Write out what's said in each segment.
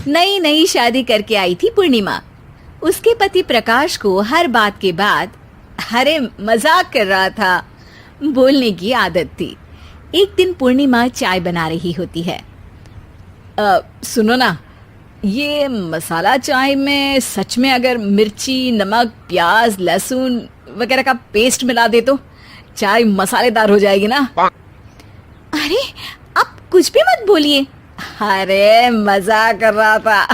नई नई शादी करके आई थी पूर्णिमा। उसके पति प्रकाश को हर बात के बाद अरे मजाक कर रहा था बोलने की आदत थी। एक दिन पूर्णिमा चाय बना रही होती है। सुनो ना, ये मसाला चाय में सच में अगर मिर्ची, नमक, प्याज, लहसुन वगैरह का पेस्ट मिला दे तो चाय मसालेदार हो जाएगी ना। अरे आप कुछ भी मत बोलिए। अरे मजाक कर रहा था।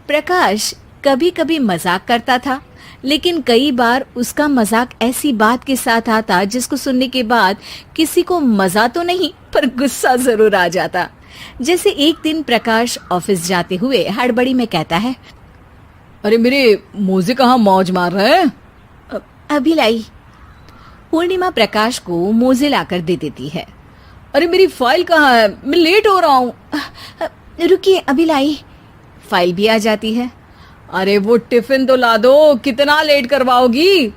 प्रकाश कभी कभी मजाक करता था, लेकिन कई बार उसका मजाक ऐसी बात के साथ आता जिसको सुनने के बाद किसी को मजा तो नहीं पर गुस्सा जरूर आ जाता। जैसे एक दिन प्रकाश ऑफिस जाते हुए हड़बड़ी में कहता है, अरे मेरे मोजे कहाँ मौज मार रहे हैं? अभी लाई। पूर्णिमा प्रकाश को मोजे लाकर दे देती है। अरे मेरी फाइल कहाँ है? मैं लेट हो रहा हूँ। रुकिए अभी लाई। फाइल भी आ जाती है। अरे वो टिफिन तो ला दो, कितना लेट करवाओगी?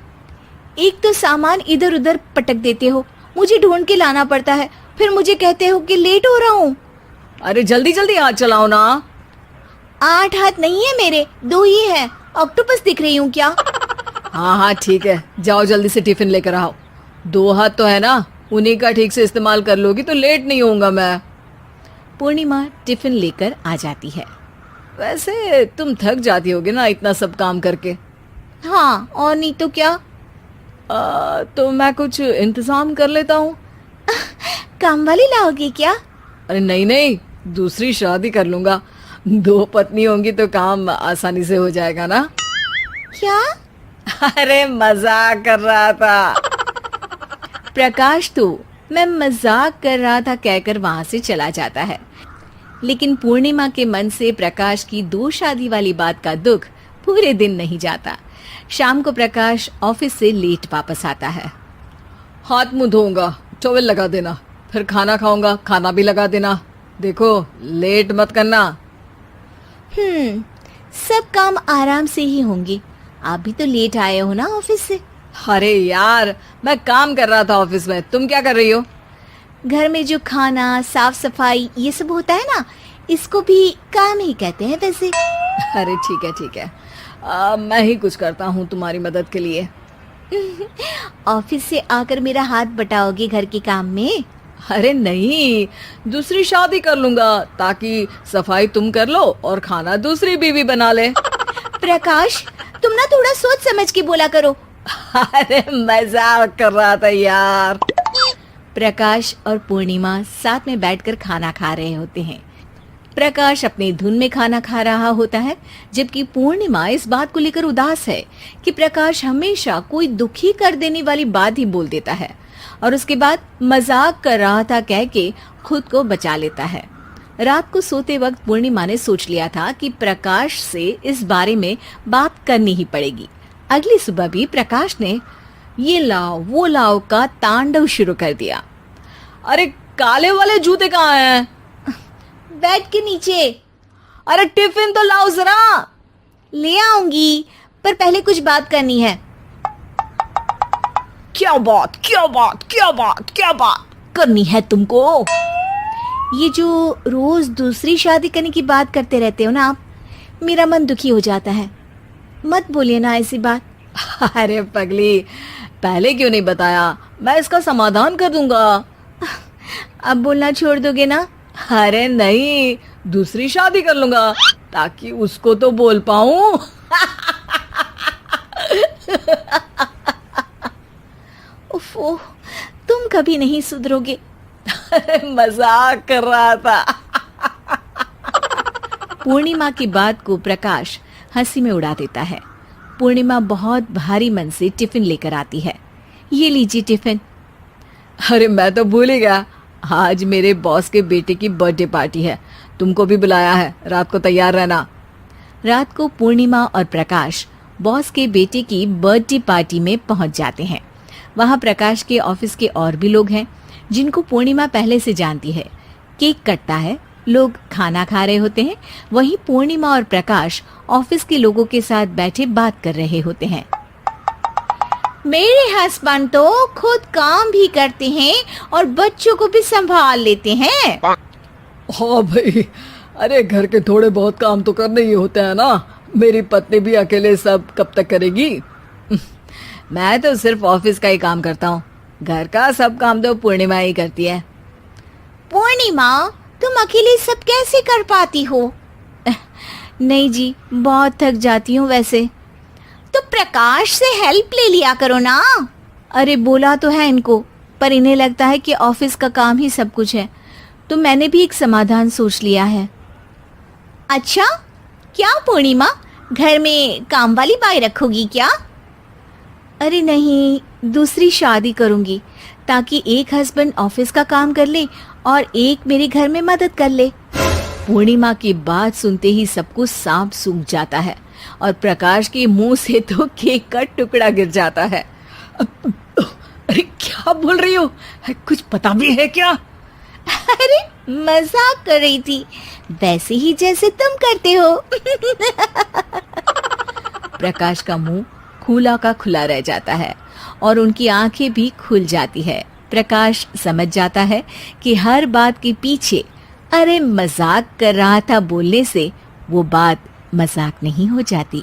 एक तो सामान इधर उधर पटक देते हो, मुझे ढूंढ के लाना पड़ता है, फिर मुझे कहते हो कि लेट हो रहा हूँ। अरे जल्दी जल्दी हाथ चलाओ ना। 8 हाथ नहीं है मेरे, 2 ही है। ऑक्टोपस दिख रही हूँ क्या? हाँ ठीक है, जाओ जल्दी से टिफिन लेकर आओ। 2 हाथ तो है ना, उन्हीं का ठीक से इस्तेमाल कर लोगी तो लेट नहीं होऊंगा मैं। पूर्णिमा टिफिन लेकर आ जाती है। वैसे तुम थक जाती होगी ना इतना सब काम करके। हाँ, और नहीं तो क्या। तो मैं कुछ इंतजाम कर लेता हूँ। काम वाली लाओगी क्या? अरे नहीं, दूसरी शादी कर लूंगा। 2 पत्नी होंगी तो काम आसानी से हो जाएगा ना। क्या? अरे मजाक कर रहा था। प्रकाश तो मैं मजाक कर रहा था कहकर वहां से चला जाता है, लेकिन पूर्णिमा के मन से प्रकाश की 2 शादी वाली बात का दुख पूरे दिन नहीं जाता। शाम को प्रकाश ऑफिस से लेट वापस आता है। हाथ मुंह धोऊंगा, टॉवेल लगा देना, फिर खाना खाऊंगा, खाना भी लगा देना। देखो लेट मत करना। सब काम आराम से ही होंगे। आप भी तो लेट आए हो ना ऑफिस से। अरे यार, मैं काम कर रहा था ऑफिस में, तुम क्या कर रही हो? घर में जो खाना, साफ सफाई ये सब होता है ना, इसको भी काम ही कहते हैं वैसे। अरे ठीक है, मैं ही कुछ करता हूँ तुम्हारी मदद के लिए। ऑफिस से आकर मेरा हाथ बटाओगे घर के काम में? अरे नहीं, दूसरी शादी कर लूंगा ताकि सफाई तुम कर लो और खाना दूसरी बीवी बना ले। प्रकाश, तुम ना थोड़ा सोच समझ के बोला करो। अरे मजाक कर रहा था यार। प्रकाश और पूर्णिमा साथ में बैठकर खाना खा रहे होते हैं। प्रकाश अपनी धुन में खाना खा रहा होता है, जबकि पूर्णिमा इस बात को लेकर उदास है कि प्रकाश हमेशा कोई दुखी कर देने वाली बात ही बोल देता है और उसके बाद मजाक कर रहा था कह के खुद को बचा लेता है। रात को सोते वक्त पूर्णिमा ने सोच लिया था कि प्रकाश से इस बारे में बात करनी ही पड़ेगी। अगली सुबह भी प्रकाश ने ये लाओ वो लाओ का तांडव शुरू कर दिया। अरे काले वाले जूते कहाँ हैं? बेड के नीचे। अरे टिफिन तो लाओ जरा। ले आऊंगी, पर पहले कुछ बात करनी है। क्या बात करनी है तुमको? ये जो रोज दूसरी शादी करने की बात करते रहते हो ना आप, मेरा मन दुखी हो जाता है। मत बोलिए ना ऐसी बात। अरे पगली, पहले क्यों नहीं बताया? मैं इसका समाधान कर दूंगा। अब बोलना छोड़ दोगे ना? अरे नहीं, दूसरी शादी कर लूंगा ताकि उसको तो बोल पाऊं। उफ़, तुम कभी नहीं सुधरोगे। अरे मजाक कर रहा था। पूर्णिमा की बात को प्रकाश हंसी में उड़ा देता है। पूर्णिमा बहुत भारी मन से टिफिन लेकर आती है। ये लीजिए टिफिन। अरे मैं तो भूल ही गया, आज मेरे बॉस के बेटे की बर्थडे पार्टी है, तुमको भी बुलाया है, रात को तैयार रहना। रात को पूर्णिमा और प्रकाश बॉस के बेटे की बर्थडे पार्टी में पहुंच जाते हैं। वहां प्रकाश के ऑफिस के और भी लोग हैं जिनको पूर्णिमा पहले से जानती है। केक कटता है, लोग खाना खा रहे होते हैं। वहीं पूर्णिमा और प्रकाश ऑफिस के लोगों के साथ बैठे बात कर रहे होते हैं। मेरे हस्बैंड तो खुद काम भी करते हैं और बच्चों को भी संभाल लेते हैं। हाँ भाई, अरे घर के थोड़े बहुत काम तो करने ही होते हैं ना। मेरी पत्नी भी अकेले सब कब तक करेगी? मैं तो सिर्फ ऑफिस का ही काम करता हूँ, घर का सब काम तो पूर्णिमा ही करती है। पूर्णिमा, तुम अकेले सब कैसे कर पाती हो? नहीं जी, बहुत थक जाती हूँ वैसे। तो प्रकाश से हेल्प ले लिया करो ना। अरे बोला तो है इनको, पर इन्हें लगता है कि ऑफिस का काम ही सब कुछ है, तो मैंने भी एक समाधान सोच लिया है। अच्छा, क्या पूर्णिमा, घर में काम वाली बाई रखोगी क्या? अरे नहीं, दूसरी शादी करूंगी ताकि एक हस्बैंड ऑफिस का काम कर ले और एक मेरे घर में मदद कर ले। पूर्णिमा की बात सुनते ही सब कुछ सांप सूख जाता है और प्रकाश के मुंह से तो केक का टुकड़ा गिर जाता है। अरे क्या बोल रही हो? कुछ पता भी है क्या? अरे मजाक कर रही थी, वैसे ही जैसे तुम करते हो। प्रकाश का मुंह खुला का खुला रह जाता है और उनकी आंखें भी खुल जाती है। प्रकाश समझ जाता है कि हर बात के पीछे अरे मजाक कर रहा था बोलने से वो बात मजाक नहीं हो जाती।